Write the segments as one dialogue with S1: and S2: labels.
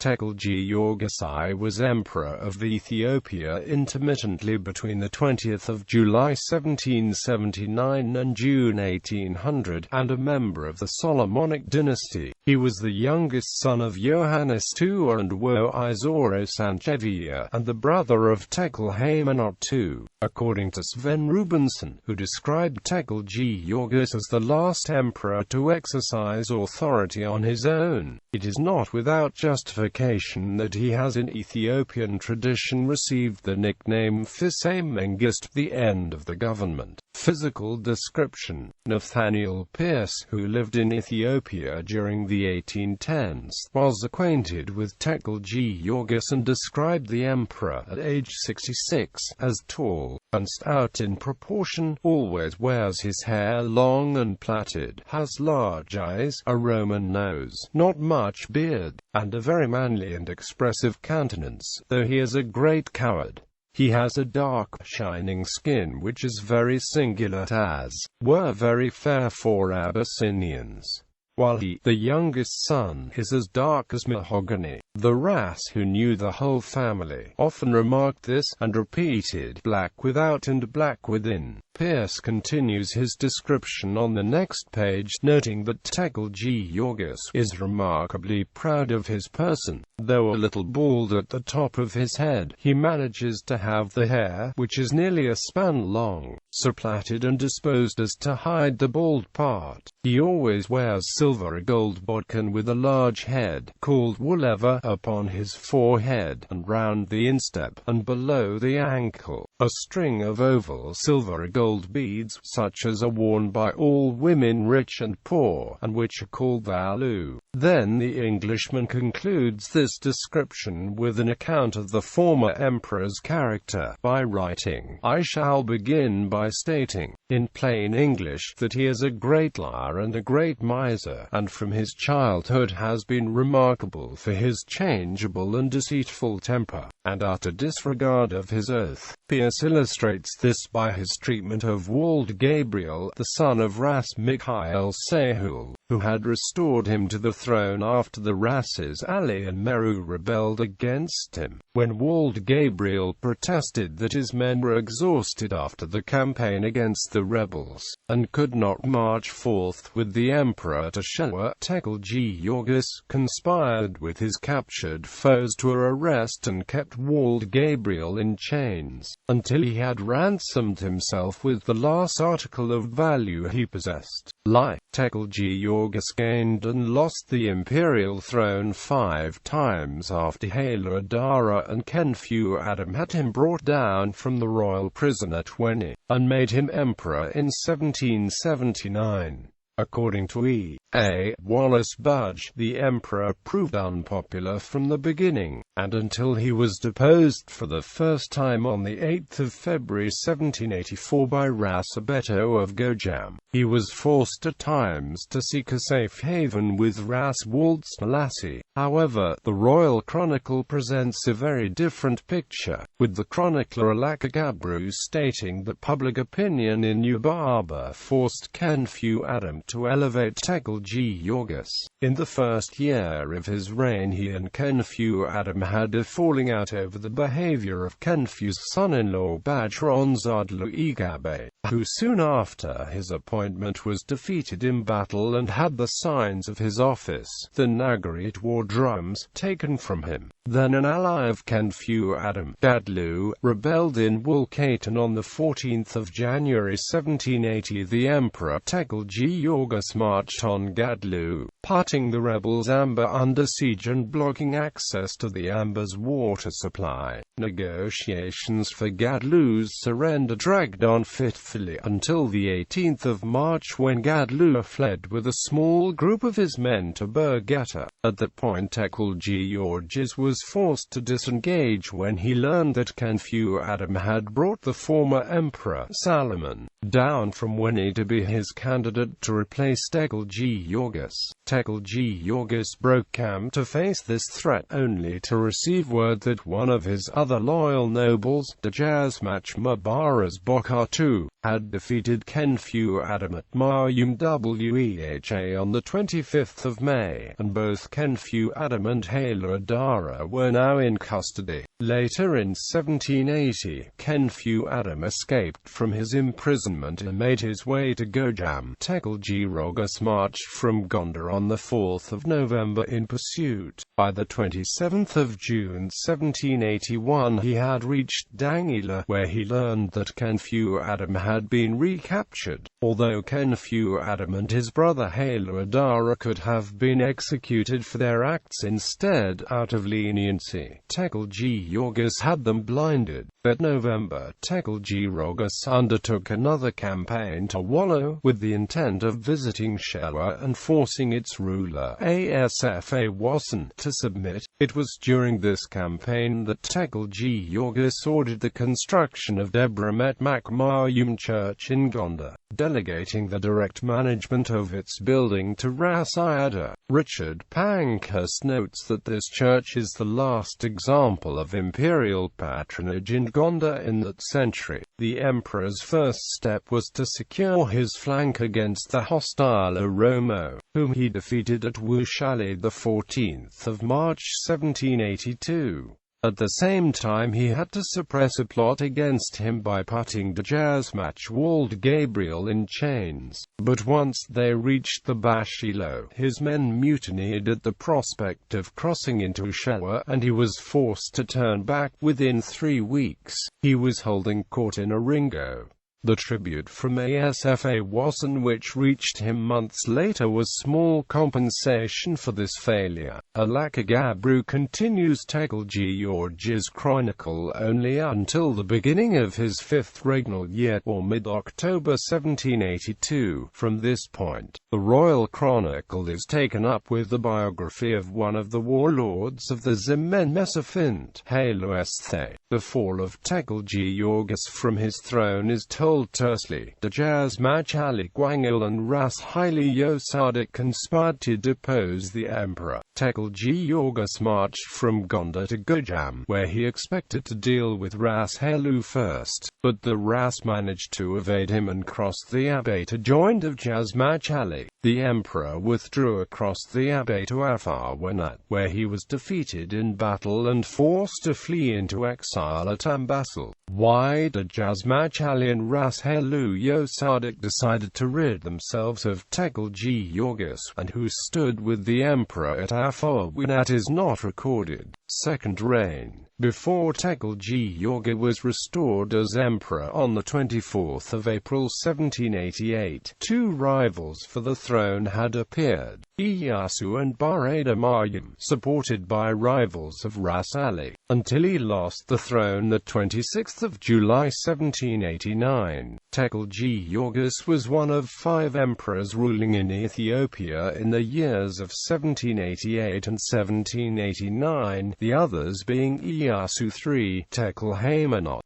S1: Tekle Giyorgis I was Emperor of Ethiopia intermittently between the 20th of July 1779 and June 1800, and a member of the Solomonic dynasty. He was the youngest son of Yohannes II and Woizoro Sancheviyer, and the brother of Tekle Haymanot II, according to Sven Rubenson, who described Tekle Giyorgis as the last emperor to exercise authority on his own. It is not without justification that he has in Ethiopian tradition received the nickname Fiṣame Mengist, the end of the government. Physical description: Nathaniel Pierce, who lived in Ethiopia during the 1810s, was acquainted with Tekle Giyorgis and described the emperor at age 66 as tall and stout in proportion, always wears his hair long and plaited, has large eyes, a Roman nose, not much beard, and a very manly and expressive countenance, though he is a great coward. He has a dark, shining skin which is very singular, as were very fair for Abyssinians, while he, the youngest son, is as dark as mahogany. The Ras, who knew the whole family, often remarked this, and repeated, "black without and black within." Pierce continues his description on the next page, noting that Tekle Giyorgis is remarkably proud of his person. Though a little bald at the top of his head, he manages to have the hair, which is nearly a span long, so plaited and disposed as to hide the bald part. He always wears silver or gold bodkin with a large head, called woolever, upon his forehead, and round the instep, and below the ankle, a string of oval silver or gold beads, such as are worn by all women rich and poor, and which are called valu. Then the Englishman concludes this description with an account of the former emperor's character, by writing, "I shall begin by stating, in plain English, that he is a great liar and a great miser, and from his childhood has been remarkable for his changeable and deceitful temper, and utter disregard of his oath." Pierce illustrates this by his treatment of Wald Gabriel, the son of Ras Mikhail Sahul, who had restored him to the throne after the Rases Ali and Meru rebelled against him. When Wald Gabriel protested that his men were exhausted after the campaign against the rebels, and could not march forth with the emperor to Shewa, Tekle Giyorgis conspired with his captured foes to arrest and kept Wald Gabriel in chains, until he had ransomed himself with the last article of value he possessed. Tekle Giyorgis gained and lost the imperial throne 5 times after Haile Adara and Khenfu Adam had him brought down from the royal prison at Weni, and made him emperor in 1779. According to E.A. Wallace Budge, the emperor proved unpopular from the beginning, and until he was deposed for the first time on the 8th of February 1784 by Ras Abeto of Gojam, he was forced at times to seek a safe haven with Ras Wald Selassie. However, the royal chronicle presents a very different picture, with the chronicler Alakagabru stating that public opinion in Ubaba forced Khenfu Adam to elevate Tekle Giyorgis. In the first year of his reign he and Khenfu Adam had a falling out over the behavior of Khenfu's son-in-law Bajron Zadlu Igabe, who soon after his appointment was defeated in battle and had the signs of his office, the Nagarit war drums, taken from him. Then an ally of Khenfu Adam, Gadlu, rebelled in Wulkatan on the 14th of January 1780. The emperor Tekle Giyorgis marched on Gadlu, putting the rebels' amber under siege and blocking access to the amber's water supply. Negotiations for Gadlu's surrender dragged on fitfully until the 18th of March, when Gadlu fled with a small group of his men to Burgeta. At that point Tekle Giyorgis was forced to disengage when he learned that Khenfu Adam had brought the former emperor, Solomon, down from Weni to be his candidate to replace Tekle Giyorgis. Giyorgis. Tekle Giyorgis broke camp to face this threat only to receive word that one of his other loyal nobles, Dejazmach Mubaraz Bokar II, had defeated Kenfu Adamat Mayum Weha on the 25th of May, and both Kenfu Adam and Haile Adara were now in custody. Later in 1780, Kenfu Adam escaped from his imprisonment and made his way to Gojam. Tekle Giyorgis marched from Gondar on the 4th of November in pursuit. By the 27th of June 1781 he had reached Dangila, where he learned that Kenfu Adam had been recaptured. Although Kenfu Adam and his brother Haile Adara could have been executed for their acts instead, out of leniency, Tekle Giyorgis had them blinded. That November, Tekle Giyorgis undertook another campaign to Wollo, with the intent of visiting Shewa and forcing its ruler, Asfa Wasson, to submit. It was during this campaign that Tekle Giyorgis ordered the construction of Debramet Mayum Church in Gondar, delegating the direct management of its building to Ras Iyada. Richard Pankhurst notes that this church is the last example of imperial patronage in Gondar in that century. The emperor's first step was to secure his flank against the hostile Oromo, whom he defeated at Wushale the 14th of March 1782. At the same time he had to suppress a plot against him by putting Dejazmach Wald Gabriel in chains. But once they reached the Bashilo, his men mutinied at the prospect of crossing into Shewa, and he was forced to turn back. Within 3 weeks, he was holding court in Oringo. The tribute from Asfa Wasson which reached him months later was small compensation for this failure. Alakagabru continues Tekle Giyorgis' chronicle only until the beginning of his 5th regnal year, or mid-October 1782. From this point, the royal chronicle is taken up with the biography of one of the warlords of the Zemen Mesafint, Haile Esthe. The fall of Tekle Giyorgis from his throne is told tersely. Dejazmach Ali Gwangil and Ras Haile Yosadik conspired to depose the emperor. Tekle Giyorgis marched from Gondar to Gojam, where he expected to deal with Ras Haile first, but the Ras managed to evade him and crossed the Abe to join Dejazmach Ali. The emperor withdrew across the Abe to Afarwanat, where he was defeated in battle and forced to flee into exile at Ambassal. Dejazmach Ali and Ras Haile Yosadik decided to rid themselves of Tekle Giyorgis, and who stood with the emperor at Afarwanat is not recorded. Second reign. Before Tekle Giyorgis was restored as emperor on the 24th of April 1788, two rivals for the throne had appeared, Iyasu and Barada Mayum, supported by rivals of Ras Ali, until he lost the throne the 26th of July 1789. Tekle Giyorgis was one of 5 emperors ruling in Ethiopia in the years of 1788 and 1789, the others being Iyasu III, Tekle Haymanot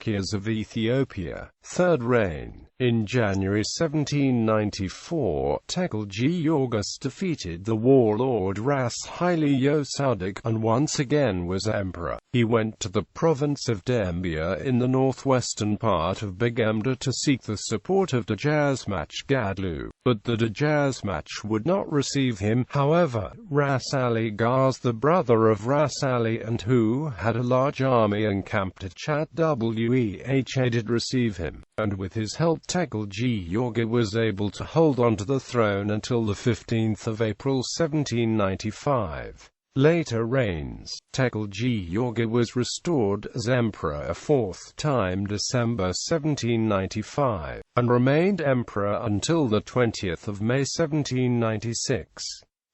S1: II of Ethiopia. Third reign. In January 1794, Tekle Giyorgis defeated the warlord Ras Haile Yosadik, and once again was emperor. He went to the province of Dembia in the northwestern part of Begemda to seek the support of Dejazmach Gadlu, but the Dejazmach would not receive him. However, Ras Ali Gaz, the brother of Ras Ali and who had a large army encamped at Weha, did receive him, and with his help Tekle Giyorgis was able to hold on to the throne until the 15th of April 1795. Later reigns. Tekle Giyorgis was restored as emperor a 4th time December 1795, and remained emperor until the 20th of May 1796.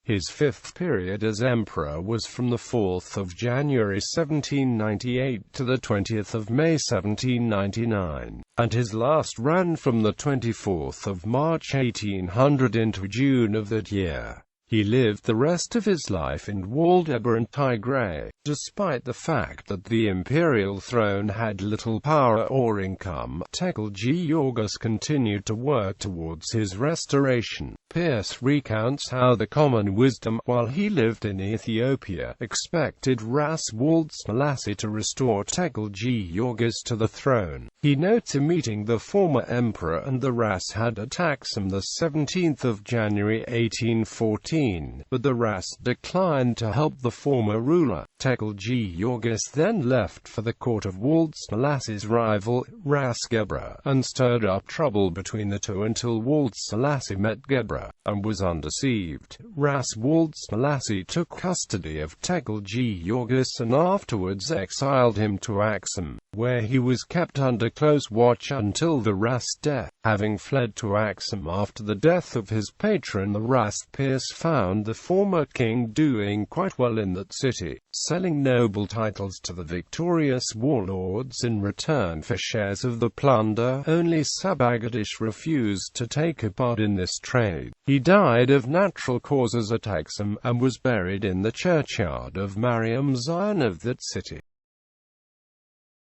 S1: His 5th period as emperor was from the 4th of January 1798 to the 20th of May 1799, and his last ran from the 24th of March 1800 into June of that year. He lived the rest of his life in Waldebba and Tigray. Despite the fact that the imperial throne had little power or income, Tekle Giyorgis continued to work towards his restoration. Pierce recounts how the common wisdom, while he lived in Ethiopia, expected Ras Selassie to restore Tekle Giyorgis to the throne. He notes a meeting the former emperor and the Ras had at Aksum the 17th of January 1814, but the Ras declined to help the former ruler. Tekle Giyorgis then left for the court of Selassie's rival, Ras Gebra, and stirred up trouble between the two until Selassie met Gebra and was undeceived. Ras Selassie took custody of Tekle Giyorgis and afterwards exiled him to Aksum, where he was kept under close watch until the Ras' death. Having fled to Aksum after the death of his patron the Ras, Pierce found the former king doing quite well in that city, selling noble titles to the victorious warlords in return for shares of the plunder. Only Sabagadish refused to take a part in this trade. He died of natural causes at Aksum, and was buried in the churchyard of Mariam Zion of that city.